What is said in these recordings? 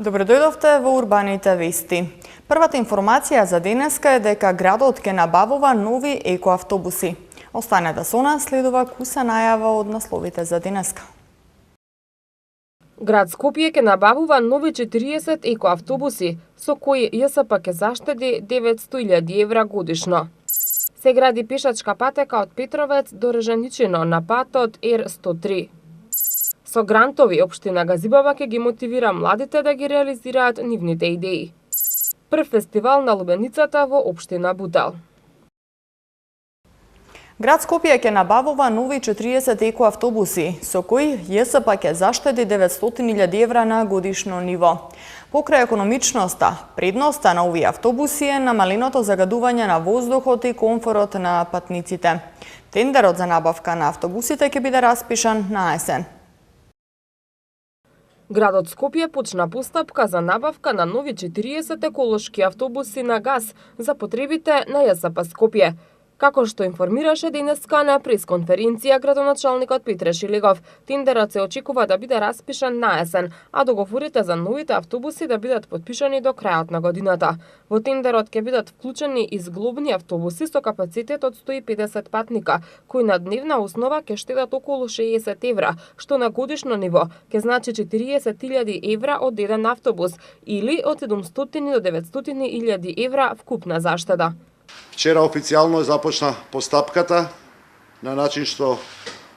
Добро дојдовте во Урбаните вести. Првата информација за денеска е дека градот ќе набавува нови екоавтобуси. Останете со нас, следува куса најава од насловите за денеска. Град Скопје ќе набавува нови 40 екоавтобуси, со кои ЈСП ќе заштеди 900.000 евра годишно. Се гради пешачка патека од Петровец до Режаничино на патот Р103. Со грантови општина Газибаба ќе ги мотивира младите да ги реализираат нивните идеи. Прв фестивал на лубеницата во општина Бутел. Град Скопје ќе набавува нови 40 екоавтобуси, со кои ЈСП ќе заштеди 900.000 евра на годишно ниво. Покрај економичноста, предноста на овие автобуси е намаленото загадување на воздухот и комфорот на патниците. Тендерот за набавка на автобусите ќе биде распишан на есен. Градот Скопје почна постапка за набавка на нови 40 еколошки автобуси на газ за потребите на ЈСП Скопје. Како што информираше денеска на пресконференција градоначалникот Петре Шилегов, тендерот се очекува да биде распишан на есен, а договорите за новите автобуси да бидат подпишани до крајот на годината. Во тендерот ќе бидат вклучени и зглобни автобуси со капацитет од 150 патника, кои на дневна основа ќе штедат околу 60 евра, што на годишно ниво ќе значи 40.000 евра од еден автобус или од 700 до 900.000 евра вкупна заштеда. Вчера официјално започна постапката на начин што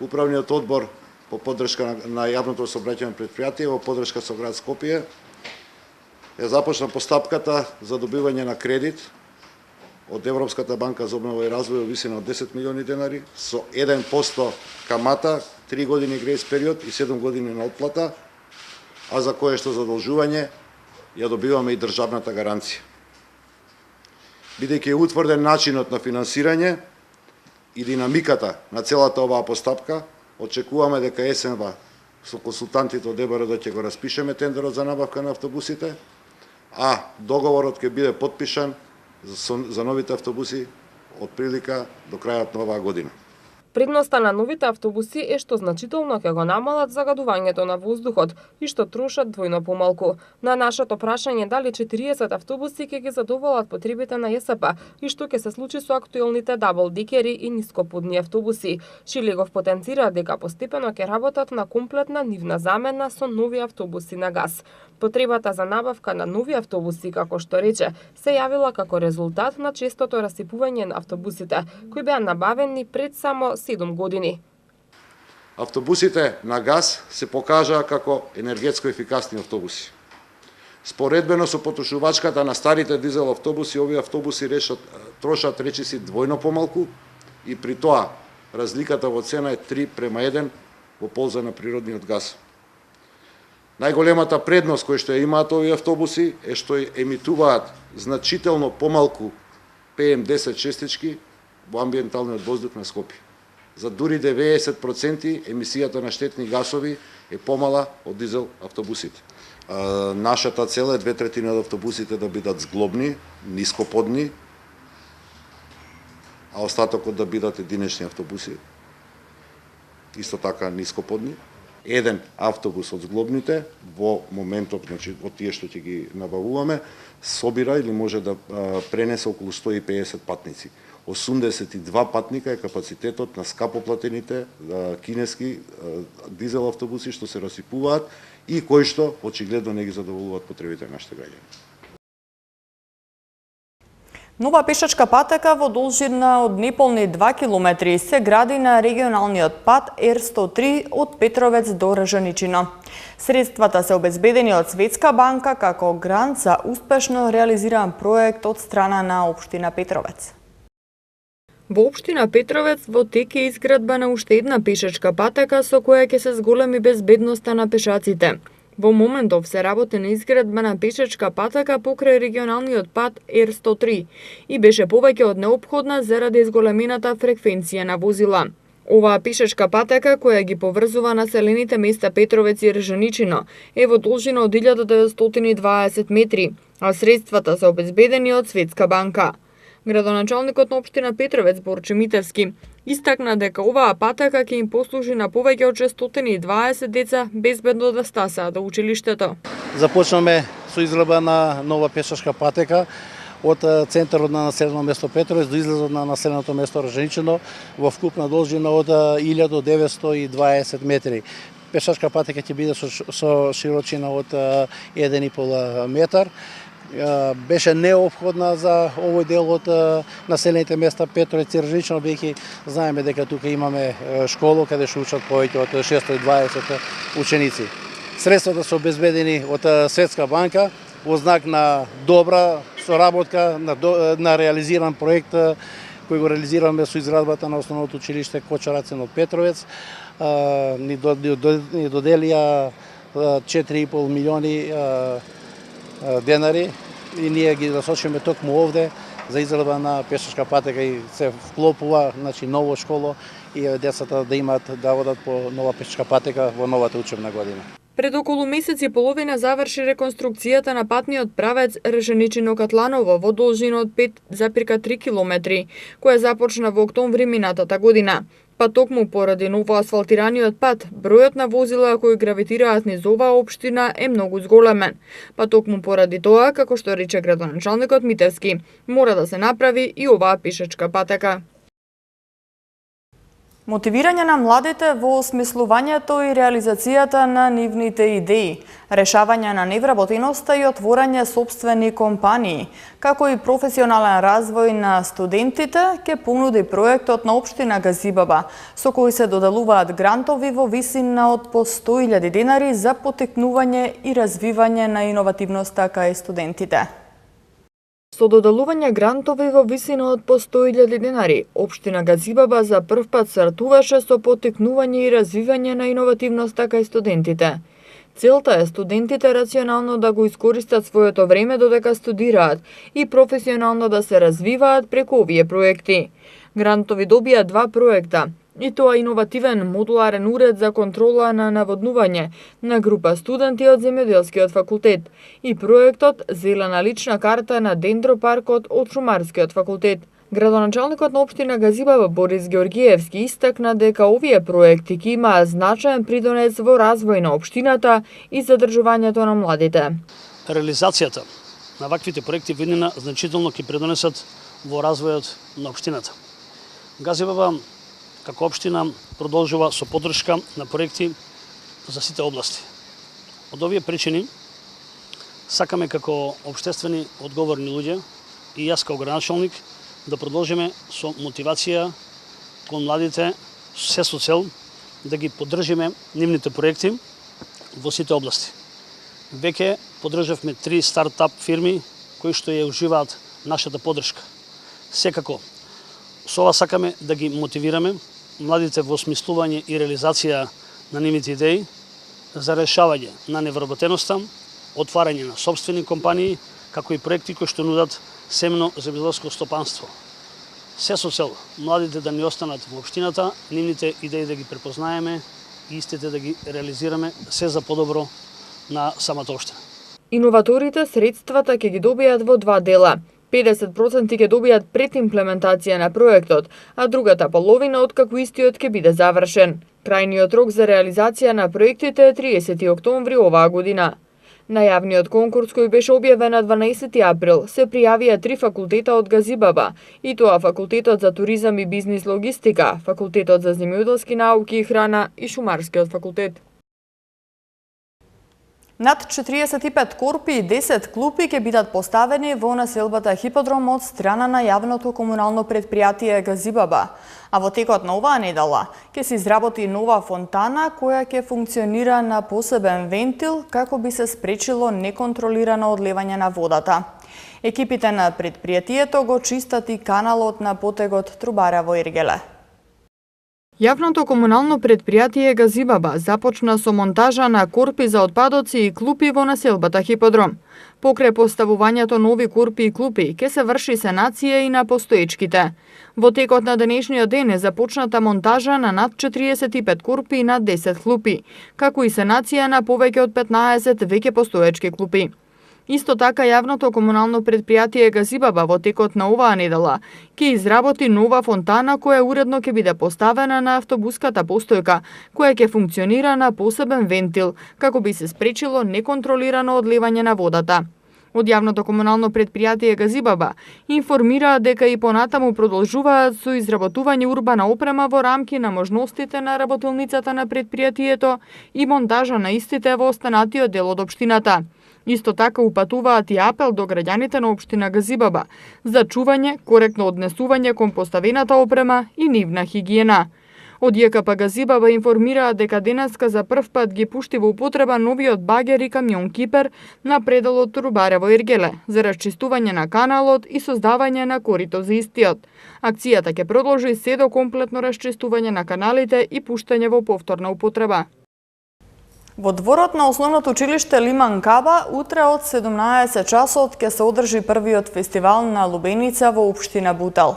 Управниот одбор по поддршка на јавното сообраќајно претпријатие во поддршка со град Скопје започна постапката за добивање на кредит од Европската банка за обнова и развој во висина од 10 милиони денари со 1% камата, 3 години грејс период и 7 години на отплата, а за кое што задолжување ја добиваме и државната гаранција. Бидејќи е утврден начинот на финансирање и динамиката на целата оваа постапка, очекуваме дека есенва со консултантите од ДБРД ќе го распишеме тендерот за набавка на автобусите, а договорот ќе биде потпишан за новите автобуси од прилика до крајот на оваа година. Предноста на новите автобуси е што значително ќе го намалат загадувањето на воздухот и што трошат двојно помалку. На нашето прашање дали 40 автобуси ќе ги задоволат потребите на ЈСП и што ќе се случи со актуелните даблдекери и нископодни автобуси, Шилегов потенцира дека постепено ќе работат на комплетна нивна замена со нови автобуси на газ. Потребата за набавка на нови автобуси, како што рече, се јавила како резултат на честото расипување на автобусите, кои беа набавени пред само 7 години. Автобусите на газ се покажаа како енергетско ефикасни автобуси. Споредбено со потрошувачката на старите дизел автобуси, овие автобуси трошат речиси двојно помалку и при тоа разликата во цена е 3:1 во полза на природниот газ. Најголемата предност која што ја имаат овие автобуси е што емитуваат значително помалку PM10 честички во амбиенталниот воздух на Скопје. За дури 90% емисијата на штетни гасови е помала од дизел автобусите. Нашата цел е 2/3 од автобусите да бидат зглобни, нископодни, а остатокот да бидат единични автобуси, исто така нископодни. Еден автобус од зглобните во моментот, значи од тие што ќе ги набавуваме, собира или може да пренесе околу 150 патници. 82 патника е капацитетот на скапоплатените кинески дизел автобуси што се расипуваат и кои што очигледно не ги задоволуваат потребите на нашите граѓани. Нова пешачка патека во должина од неполни 2 километри се гради на регионалниот пат Р103 од Петровец до Режаничино. Средствата се обезбедени од Светска банка како грант за успешно реализиран проект од страна на општина Петровец. Во општина Петровец во тек е изградба на уште една пешачка патека со која ќе се зголеми безбедноста на пешаците. Во моментов се работи на изградба на пешачка патека покрај регионалниот пат Р103 и беше повеќе од неопходна заради изголемената фреквенција на возила. Оваа пешачка патека, која ги поврзува населените места Петровец и Режаничино, е во должина од 1920 метри, а средствата се обезбедени од Светска банка. Градоначалникот на општина Петровец Борче Митевски истакна дека оваа патека ќе им послужи на повеќе од 620 деца безбедно да стасаат до училиштето. Започнаме со изградба на нова пешачка патека од центарот на населено место Петровец до излезот на населеното место Рженичино во вкупна должина од 1920 метри. Пешачка патека ќе биде со широчина од 1,5 метар. Беше неопходна за овој дел од населените места Петровец и Рженичино, бидејќи знаеме дека тука имаме школа каде што учат повеќе од 620 ученици. Средствата се обезбедени од Светска банка во знак на добра соработка, на реализиран проект кој го реализираме со изградбата на основното училиште Коча Рацин од Петровец. Ни доделија 4,5 милиони денари и ние ги насочиме токму овде за изградба на пешачка патека и се вклопува, значи ново школо и децата да имаат да одат по нова пешачка патека во новата учебна година. Пред околу месец и половина заврши реконструкцијата на патниот правец Рженичино-Катланово во должина од 5,3 километри, која започна во октомври минатата година. Па токму поради ново асфалтираниот пат, бројот на возила кои гравитираат низ оваа општина е многу зголемен. Па токму поради тоа, како што рече градоначалникот Митевски, мора да се направи и оваа пешачка патека. Мотивирање на младите во осмислувањето и реализацијата на нивните идеи, решавање на невработеноста и отворање сопствени компании, како и професионален развој на студентите, ќе понуди проектот на општина Газибаба, со кој се доделуваат грантови во висина од по 100.000 денари за потекнување и развивање на иновативноста кај студентите. Со доделување грантови во висина од по 100.000 денари, општина Газибаба за прв пат стартуваше со потекнување и развивање на иновативноста кај студентите. Целта е студентите рационално да го искористат своето време додека студираат и професионално да се развиваат преку овие проекти. Грантови добија 2 проекта, и тоа иновативен модуларен уред за контрола на наводнување на група студенти од Земјоделскиот факултет и проектот Зелена лична карта на Дендропаркот од Шумарскиот факултет. Градоначалникот на општина Газибаба Борис Георгиевски истакна дека овие проекти ќе имаат значаен придонес во развој на општината и задржувањето на младите. Реализацијата на ваквите проекти виднина значително ќе придонесат во развојот на општината. Газибаба како општина продолжува со поддршка на проекти за сите области. Од овие причини сакаме како општествени одговорни луѓе и јас како градоначалник да продолжиме со мотивација кон младите се со цел да ги поддржиме нивните проекти во сите области. Веќе поддржавме 3 стартап фирми кои што ја уживаат нашата поддршка. Секако со ова сакаме да ги мотивираме младите во осмислување и реализација на нивните идеи за решавање на невработеноста, отварање на сопствени компании, како и проекти кои што нудат семено земјоделско стопанство. Се со цел младите да не останат во општината, нивните идеи да ги препознаеме и истите да ги реализираме се за подобро на самата општина. Иноваторите средствата ќе ги добијат во 2 дела. 50% ќе добијат пред имплементација на проектот, а другата половина откако истиот ќе биде завршен. Крајниот рок за реализација на проектите е 30 октомври оваа година. На јавниот конкурс кој беше објавен на 12 април се пријавија 3 факултета од Газибаба, и тоа Факултетот за туризам и бизнис логистика, Факултетот за земјоделски науки и храна и Шумарскиот факултет. Над 45 корпи и 10 клупи ќе бидат поставени во населбата Хиподром од страна на јавното комунално предпријатие Газибаба, а во текот на оваа недела ќе се изработи нова фонтана која ќе функционира на посебен вентил како би се спречило неконтролирано одлевање на водата. Екипите на предпријатието го чистат и каналот на потегот Трубара во Иргеле. Јавното комунално предпријатие Газибаба започна со монтажа на корпи за отпадоци и клупи во населбата Хиподром. Покрај поставувањето нови корпи и клупи, ќе се врши санација и на постоечките. Во текот на денешниот ден е започната монтажа на над 45 корпи и над 10 клупи, како и санација на повеќе од 15 веќе постоечки клупи. Исто така, јавното комунално предпријатие Газибаба во текот на оваа недела ќе изработи нова фонтана која уредно ќе биде поставена на автобуската постојка, која ќе функционира на посебен вентил, како би се спречило неконтролирано одливање на водата. Од јавното комунално предпријатие Газибаба информираат дека и понатаму продолжуваат со изработување урбана опрема во рамки на можностите на работилницата на предпријатието и монтажа на истите во останатиот дел од општината. Исто така упатуваат и апел до граѓаните на општина Газибаба за чување, коректно однесување кон поставената опрема и нивна хигиена. Од ЈКП Газибаба информираат дека денеска за прв пат ги пушти во употреба новиот багер и камион Кипер на пределот Турубарево Ергеле за расчистување на каналот и создавање на корито за истиот. Акцијата ќе продолжи се до комплетно расчистување на каналите и пуштање во повторна употреба. Во дворот на основното училиште Лиман Каба утре од 17 часот ќе се одржи првиот фестивал на лубеница во општина Бутел.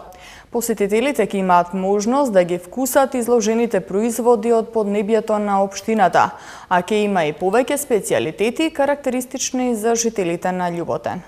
Посетителите ќе имаат можност да ги вкусат изложените производи од поднебјето на општината, а ќе има и повеќе специјалитети карактеристични за жителите на Љуботен.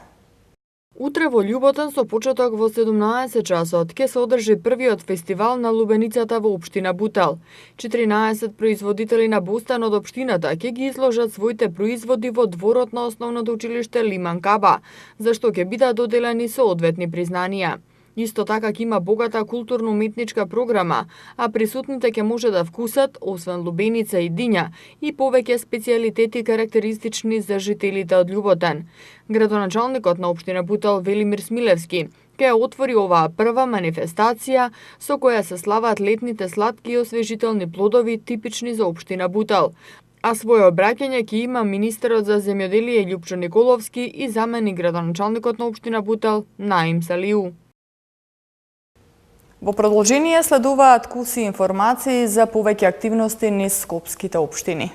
Утре во Љуботен со почеток во 17 часот ќе се одржи првиот фестивал на лубеницата во општина Бутел. 14 производители на бостан од општината ќе ги изложат своите производи во дворот на основното училиште Лиман Каба, за што ќе бидат доделени соодветни признанија. Исто така ќе има богата културно-уметничка програма, а присутните ќе може да вкусат, освен лубеница и диња, и повеќе специјалитети карактеристични за жителите од Љуботен. Градоначалникот на општина Бутел Велимир Смилевски ќе отвори оваа прва манифестација со која се слават летните сладки и освежителни плодови типични за општина Бутел. А своје обраќање ќе има министерот за земјоделие Љупчо Николовски и заменик градоначалникот на општина Бутел Наим Салиу. Во продолжение следуваат куси информации за повеќе активности низ скопските општини.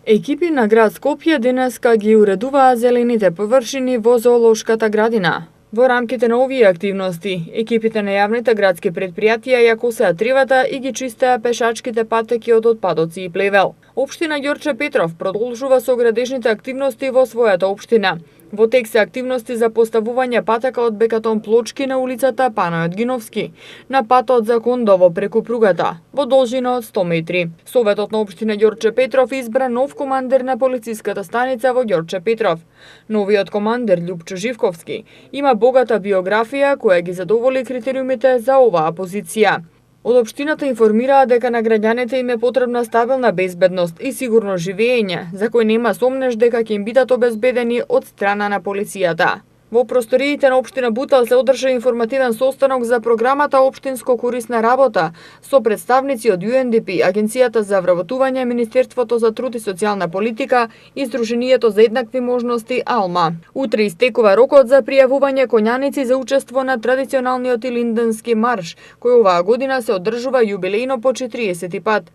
Екипи на град Скопје денеска ги уредуваат зелените површини во зоолошката градина. Во рамките на овие активности, екипите на јавните градски предпријатија ја косеа тревата и ги чистеа пешачките патеки од отпадоци и плевел. Општина Ѓорче Петров продолжува со градежните активности во својата општина. Во тек се активности за поставување патека од бекатон плочки на улицата Панајот Гиновски, на патот за Кондово преку пругата, во должина од 100 метри. Советот на општина Ѓорче Петров избра нов командир на полициската станица во Ѓорче Петров. Новиот командир Љупчо Живковски има богата биографија која ги задоволи критериумите за оваа позиција. Од општината информираат дека на граѓаните им е потребна стабилна безбедност и сигурно живење, за кој нема сомнеш дека ќе им бидат обезбедени од страна на полицијата. Во просториите на општина Бутел се одржа информативен состанок за програмата Општинско корисна работа со представници од UNDP, Агенцијата за вработување, Министерството за труд и социјална политика и Сдруженијето за еднакви можности АЛМА. Утре истекува рокот за пријавување коњаници за учество на традиционалниот илинденски марш, кој оваа година се одржува јубилејно по 40 пат.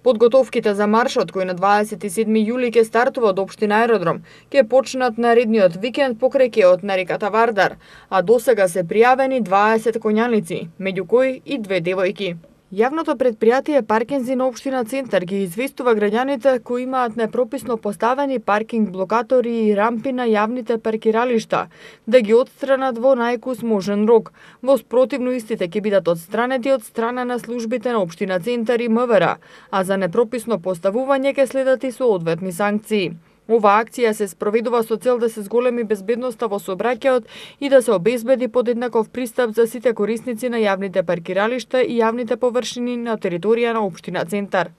Подготовките за маршот, кој на 27 јули ќе стартува од општина Аеродром, ќе почнат наредниот викенд покрај кеот на реката Вардар, а досега се пријавени 20 коњаници, меѓу кои и 2 девојки. Јавното предпријатие Паркинзи на општина Центар ги известува граѓаните кои имаат непрописно поставени паркинг блокатори и рампи на јавните паркиралишта да ги отстранат во најкус можен рок. Во спротивно истите ќе бидат отстранети од страна на службите на општина Центар и МВР, а за непрописно поставување ќе следат и соодветни санкции. Оваа акција се спроведува со цел да се зголеми безбедноста во сообраќајот и да се обезбеди подеднаков пристап за сите корисници на јавните паркиралишта и јавните површини на територија на општина Центар.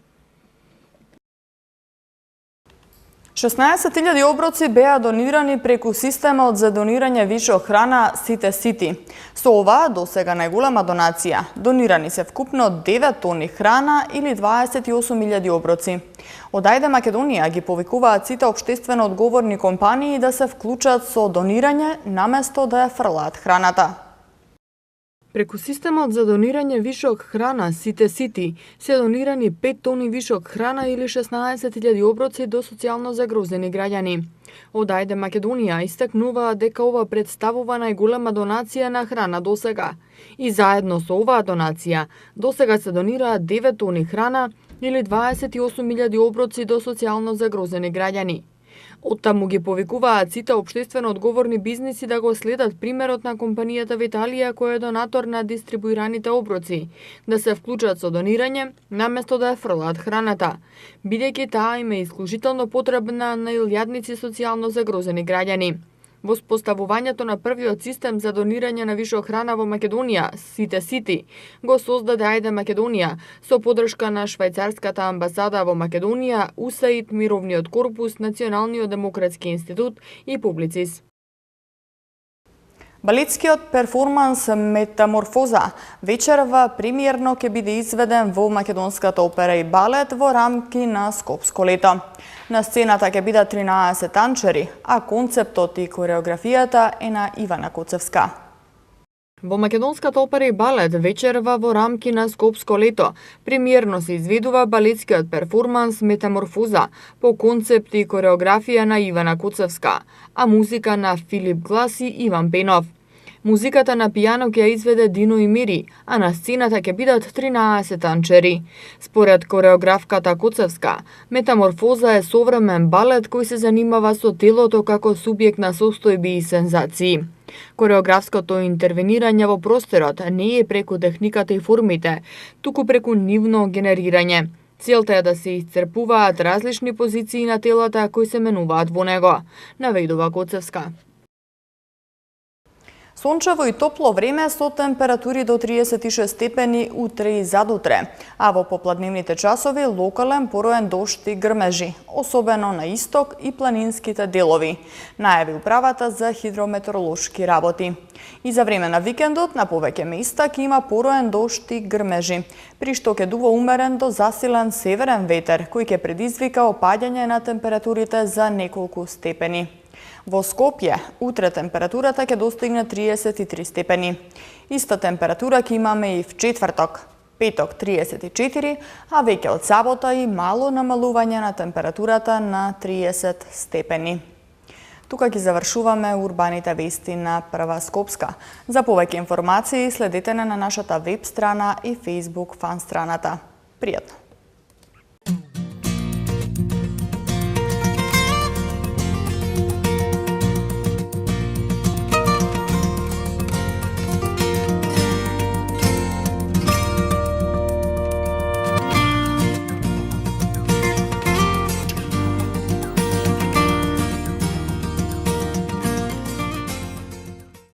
16.000 оброци беа донирани преку системот за донирање вишок храна Сите Сити. Со ова досега најголема донација. Донирани се вкупно 9 тони храна или 28.000 оброци. Од Ајде Македонија ги повикуваат сите општествено одговорни компании да се вклучат со донирање наместо да ја фрлаат храната. Преку системот за донирање вишок храна Сите Сити се донирани 5 тони вишок храна или 16.000 оброци до социјално загрозени граѓани. Од Ајде Македонија истакнуваат дека ова представува најголема донација на храна досега. И заедно со оваа донација досега се донираат 9 тони храна или 28.000 оброци до социјално загрозени граѓани. Оттаму ги повикуваат сите општествено одговорни бизниси да го следат примерот на компанијата Виталија, која е донатор на дистрибуираните оброци, да се вклучат со донирање, наместо да ја фрлаат храната, бидејќи таа им е исклучително потребна на илјадници социјално загрозени граѓани. Воспоставувањето на првиот систем за донирање на вишок храна во Македонија, Сити, го создаде Ајде Македонија, со подршка на Швајцарската амбасада во Македонија, УСАИД, Мировниот корпус, Националниот демократски институт и Публицис. Балетскиот перформанс Метаморфоза вечерва премиерно ќе биде изведен во Македонската опера и балет во рамки на Скопско лето. На сцената ќе бидат 13 танчери, а концептот и кореографијата е на Ивана Куцевска. Во Македонската опера и балет вечерва во рамки на Скопско лето премиерно се изведува балетскиот перформанс Метаморфоза по концепт и кореографија на Ивана Куцевска, а музика на Филип Глас и Иван Пенов. Музиката на пијано ќе ја изведе Дино и Мири, а на сцената ќе бидат 13 танчери. Според кореографката Куцевска, Метаморфоза е современ балет кој се занимава со телото како субјект на состојби и сензации. Кореографското интервенирање во просторот не е преку техниката и формите, туку преку нивно генерирање. Целта е да се исцрпуваат различни позиции на телата кои се менуваат во него, наведува Куцевска. Сончево и топло време со температури до 36 степени утре и задутре, а во попладневните часови локален пороен дожд и грмежи, особено на исток и планинските делови, најави управата за хидрометеоролошки работи. И за време на викендот на повеќе места ќе има пороен дожд и грмежи, при што ќе дува умерен до засилен северен ветер, кој ќе предизвика опаѓање на температурите за неколку степени. Во Скопје, утре температурата ќе достигне 33 степени. Иста температура ќе имаме и в четврток, петок 34, а веќе од сабота и мало намалување на температурата на 30 степени. Тука ги завршуваме урбаните вести на Прва Скопска. За повеќе информации следете на нашата веб страна и Facebook фан страната. Пријатно!